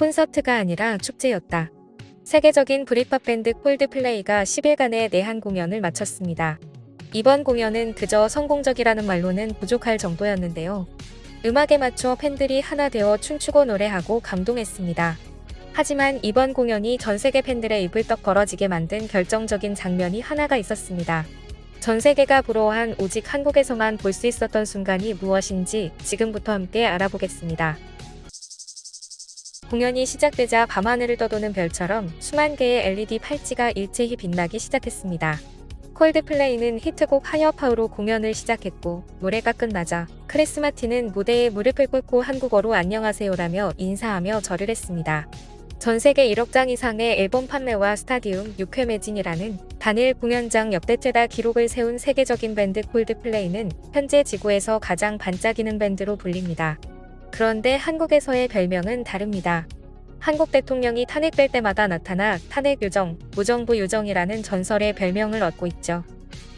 콘서트가 아니라 축제였다. 세계적인 브릿팝 밴드 콜드플레이가 10일간의 내한 공연을 마쳤습니다. 이번 공연은 그저 성공적이라는 말로는 부족할 정도였는데요. 음악에 맞춰 팬들이 하나 되어 춤추고 노래하고 감동했습니다. 하지만 이번 공연이 전 세계 팬들의 입을 떡 벌어지게 만든 결정적인 장면이 하나가 있었습니다. 전 세계가 부러워한 오직 한국에서만 볼 수 있었던 순간이 무엇인지 지금부터 함께 알아보겠습니다. 공연이 시작되자 밤하늘을 떠도는 별처럼 수만 개의 LED 팔찌가 일제히 빛나기 시작했습니다. 콜드플레이는 히트곡 하이어파우로 공연을 시작했고 노래가 끝나자 크리스 마틴은 무대에 무릎을 꿇고 한국어로 안녕하세요라며 인사하며 절을 했습니다. 전 세계 1억 장 이상의 앨범 판매와 스타디움 6회 매진이라는 단일 공연장 역대 최다 기록을 세운 세계적인 밴드 콜드플레이는 현재 지구에서 가장 반짝이는 밴드로 불립니다. 그런데 한국에서의 별명은 다릅니다. 한국 대통령이 탄핵될 때마다 나타나 탄핵 요정, 무정부 요정이라는 전설의 별명을 얻고 있죠.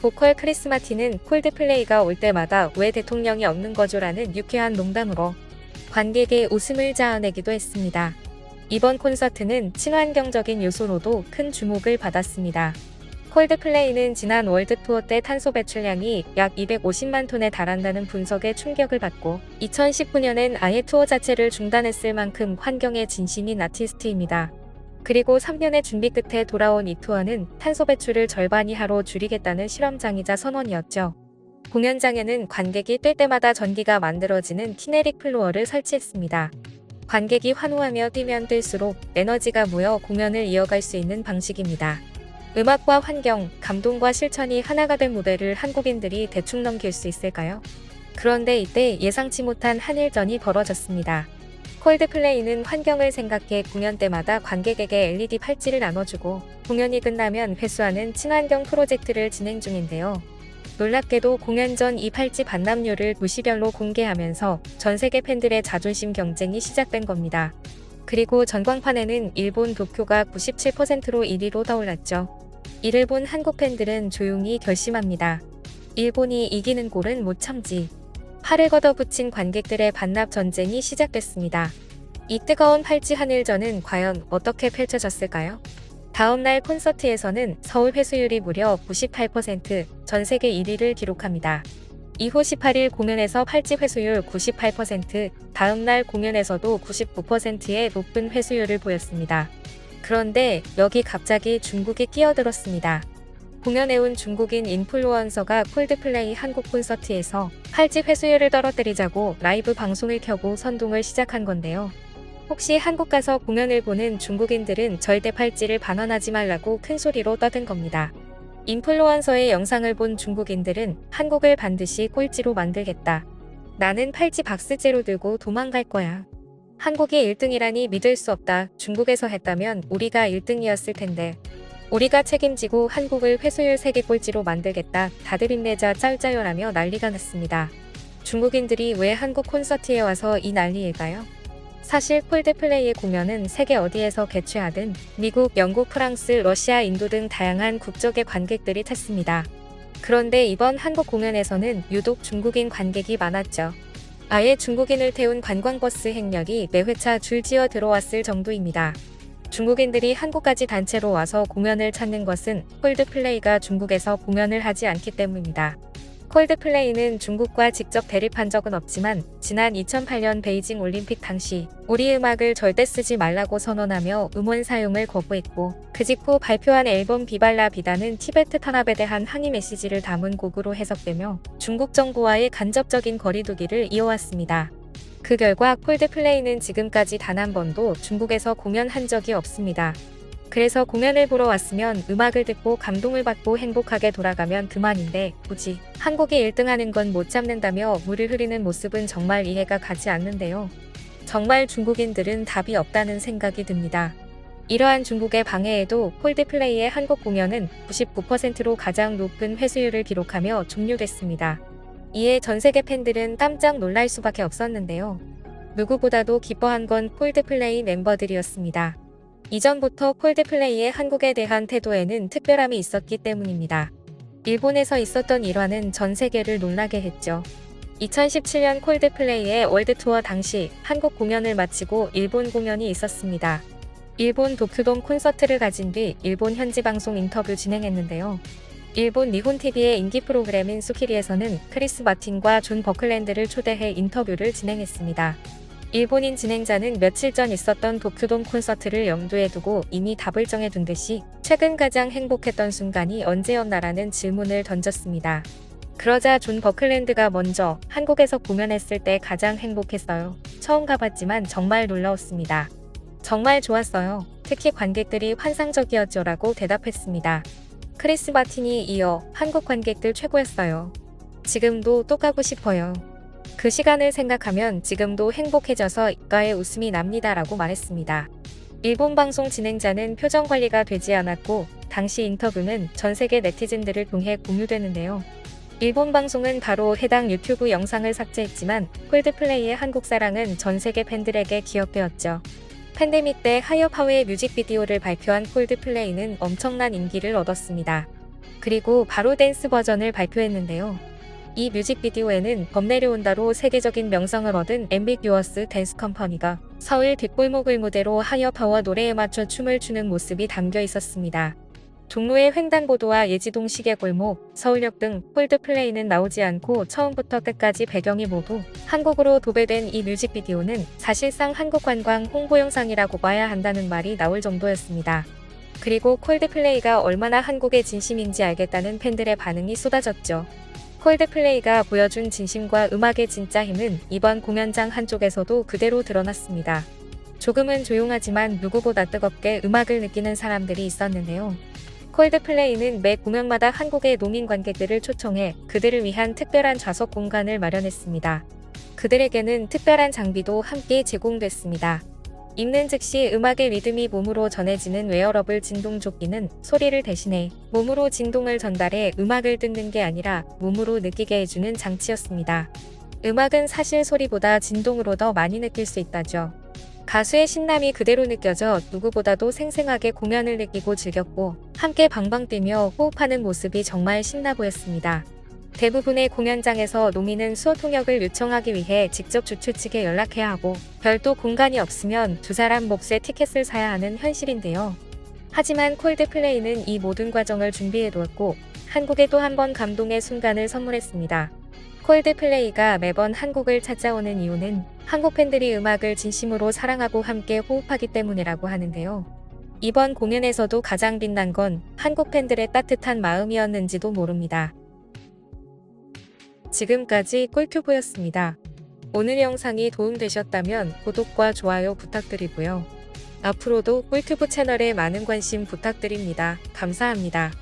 보컬 크리스 마틴은 콜드플레이가 올 때마다 왜 대통령이 없는 거죠라는 유쾌한 농담으로 관객의 웃음을 자아내기도 했습니다. 이번 콘서트는 친환경적인 요소로도 큰 주목을 받았습니다. 콜드플레이는 지난 월드 투어 때 탄소 배출량이 약 250만 톤에 달한다는 분석에 충격을 받고 2019년엔 아예 투어 자체를 중단했을 만큼 환경에 진심인 아티스트입니다. 그리고 3년의 준비 끝에 돌아온 이 투어는 탄소 배출을 절반 이하로 줄이겠다는 실험장이자 선언이었죠. 공연장에는 관객이 뛸 때마다 전기가 만들어지는 키네릭 플로어를 설치했습니다. 관객이 환호하며 뛰면 뛸수록 에너지가 모여 공연을 이어갈 수 있는 방식입니다. 음악과 환경, 감동과 실천이 하나가 된 무대를 한국인들이 대충 넘길 수 있을까요? 그런데 이때 예상치 못한 한일전이 벌어졌습니다. 콜드플레이는 환경을 생각해 공연 때마다 관객에게 LED 팔찌를 나눠주고 공연이 끝나면 회수하는 친환경 프로젝트를 진행 중인데요. 놀랍게도 공연 전 이 팔찌 반납률을 도시별로 공개하면서 전 세계 팬들의 자존심 경쟁이 시작된 겁니다. 그리고 전광판에는 일본 도쿄가 97%로 1위로 떠올랐죠. 이를 본 한국 팬들은 조용히 결심합니다. 일본이 이기는 골은 못 참지. 팔을 걷어붙인 관객들의 반납 전쟁이 시작됐습니다. 이 뜨거운 팔찌 한일전은 과연 어떻게 펼쳐졌을까요? 다음날 콘서트에서는 서울 회수율이 무려 98%, 전 세계 1위를 기록합니다. 이후 18일 공연에서 팔찌 회수율 98%, 다음날 공연에서도 99%의 높은 회수율을 보였습니다. 그런데 여기 갑자기 중국이 끼어들었습니다. 공연에 온 중국인 인플루언서가 콜드플레이 한국 콘서트에서 팔찌 회수율을 떨어뜨리자고 라이브 방송을 켜고 선동을 시작한 건데요. 혹시 한국 가서 공연을 보는 중국인들은 절대 팔찌를 반환하지 말라고 큰 소리로 떠든 겁니다. 인플루언서의 영상을 본 중국인들은 한국을 반드시 꼴찌로 만들겠다. 나는 팔찌 박스째로 들고 도망갈 거야. 한국이 1등이라니 믿을 수 없다. 중국에서 했다면 우리가 1등이었을 텐데. 우리가 책임지고 한국을 회수율 세계 꼴찌로 만들겠다. 다들 힘내자 짤짤요라며 난리가 났습니다. 중국인들이 왜 한국 콘서트에 와서 이 난리일까요? 사실 콜드플레이의 공연은 세계 어디에서 개최하든 미국, 영국, 프랑스, 러시아, 인도 등 다양한 국적의 관객들이 탔습니다. 그런데 이번 한국 공연에서는 유독 중국인 관객이 많았죠. 아예 중국인을 태운 관광버스 행렬이 매 회차 줄지어 들어왔을 정도입니다. 중국인들이 한국까지 단체로 와서 공연을 찾는 것은 콜드플레이가 중국에서 공연을 하지 않기 때문입니다. 콜드플레이는 중국과 직접 대립한 적은 없지만 지난 2008년 베이징 올림픽 당시 우리 음악을 절대 쓰지 말라고 선언하며 음원 사용을 거부했고 그 직후 발표한 앨범 비발라 비다는 티베트 탄압에 대한 항의 메시지를 담은 곡으로 해석되며 중국 정부와의 간접적인 거리두기를 이어왔습니다. 그 결과 콜드플레이는 지금까지 단 한 번도 중국에서 공연한 적이 없습니다. 그래서 공연을 보러 왔으면 음악을 듣고 감동을 받고 행복하게 돌아가면 그만인데 굳이 한국이 1등하는 건 못 참는다며 물을 흐리는 모습은 정말 이해가 가지 않는데요. 정말 중국인들은 답이 없다는 생각이 듭니다. 이러한 중국의 방해에도 콜드플레이의 한국 공연은 99%로 가장 높은 회수율을 기록하며 종료됐습니다. 이에 전 세계 팬들은 깜짝 놀랄 수밖에 없었는데요. 누구보다도 기뻐한 건 콜드플레이 멤버들이었습니다. 이전부터 콜드플레이의 한국에 대한 태도에는 특별함이 있었기 때문입니다. 일본에서 있었던 일화는 전 세계를 놀라게 했죠. 2017년 콜드플레이의 월드투어 당시 한국 공연을 마치고 일본 공연이 있었습니다. 일본 도쿄돔 콘서트를 가진 뒤 일본 현지 방송 인터뷰 진행했는데요. 일본 니혼TV의 인기 프로그램인 수키리에서는 크리스 마틴과 존 버클랜드를 초대해 인터뷰를 진행했습니다. 일본인 진행자는 며칠 전 있었던 도쿄돔 콘서트를 염두에 두고 이미 답을 정해둔 듯이 최근 가장 행복했던 순간이 언제였나라는 질문을 던졌습니다. 그러자 존 버클랜드가 먼저 한국에서 공연했을 때 가장 행복했어요. 처음 가봤지만 정말 놀라웠습니다. 정말 좋았어요. 특히 관객들이 환상적이었죠 라고 대답했습니다. 크리스 마틴이 이어 한국 관객들 최고였어요. 지금도 또 가고 싶어요. 그 시간을 생각하면 지금도 행복해져서 입가에 웃음이 납니다 라고 말했습니다. 일본 방송 진행자는 표정 관리가 되지 않았고 당시 인터뷰는 전 세계 네티즌들을 통해 공유되는데요. 일본 방송은 바로 해당 유튜브 영상을 삭제했지만 콜드플레이의 한국 사랑은 전 세계 팬들에게 기억되었죠. 팬데믹 때 하이어파워의 뮤직비디오를 발표한 콜드플레이는 엄청난 인기를 얻었습니다. 그리고 바로 댄스 버전을 발표했는데요. 이 뮤직비디오에는 범 내려온다로 세계적인 명성을 얻은 앰비규어스 댄스 컴퍼니가 서울 뒷골목을 무대로 하이어파워 노래에 맞춰 춤을 추는 모습이 담겨 있었습니다. 종로의 횡단보도와 예지동 시계골목, 서울역 등 콜드플레이는 나오지 않고 처음부터 끝까지 배경이 모두 한국으로 도배된 이 뮤직비디오는 사실상 한국 관광 홍보 영상이라고 봐야 한다는 말이 나올 정도였습니다. 그리고 콜드플레이가 얼마나 한국의 진심인지 알겠다는 팬들의 반응이 쏟아졌죠. 콜드플레이가 보여준 진심과 음악의 진짜 힘은 이번 공연장 한쪽에서도 그대로 드러났습니다. 조금은 조용하지만 누구보다 뜨겁게 음악을 느끼는 사람들이 있었는데요. 콜드플레이는 매 공연마다 한국의 농민 관객들을 초청해 그들을 위한 특별한 좌석 공간을 마련했습니다. 그들에게는 특별한 장비도 함께 제공됐습니다. 입는 즉시 음악의 리듬이 몸으로 전해지는 웨어러블 진동조끼는 소리를 대신해 몸으로 진동을 전달해 음악을 듣는 게 아니라 몸으로 느끼게 해주는 장치였습니다. 음악은 사실 소리보다 진동으로 더 많이 느낄 수 있다죠. 가수의 신남이 그대로 느껴져 누구보다도 생생하게 공연을 느끼고 즐겼고 함께 방방 뛰며 호흡하는 모습이 정말 신나 보였습니다. 대부분의 공연장에서 농민은 수호 통역을 요청하기 위해 직접 주최 측에 연락해야 하고 별도 공간이 없으면 두 사람 몫의 티켓을 사야 하는 현실인데요. 하지만 콜드플레이는 이 모든 과정을 준비해 두었고 한국에 또 한 번 감동의 순간을 선물했습니다. 콜드플레이가 매번 한국을 찾아오는 이유는 한국 팬들이 음악을 진심으로 사랑하고 함께 호흡하기 때문이라고 하는데요. 이번 공연에서도 가장 빛난 건 한국 팬들의 따뜻한 마음이었는지도 모릅니다. 지금까지 꿀튜브였습니다. 오늘 영상이 도움되셨다면 구독과 좋아요 부탁드리고요. 앞으로도 꿀튜브 채널에 많은 관심 부탁드립니다. 감사합니다.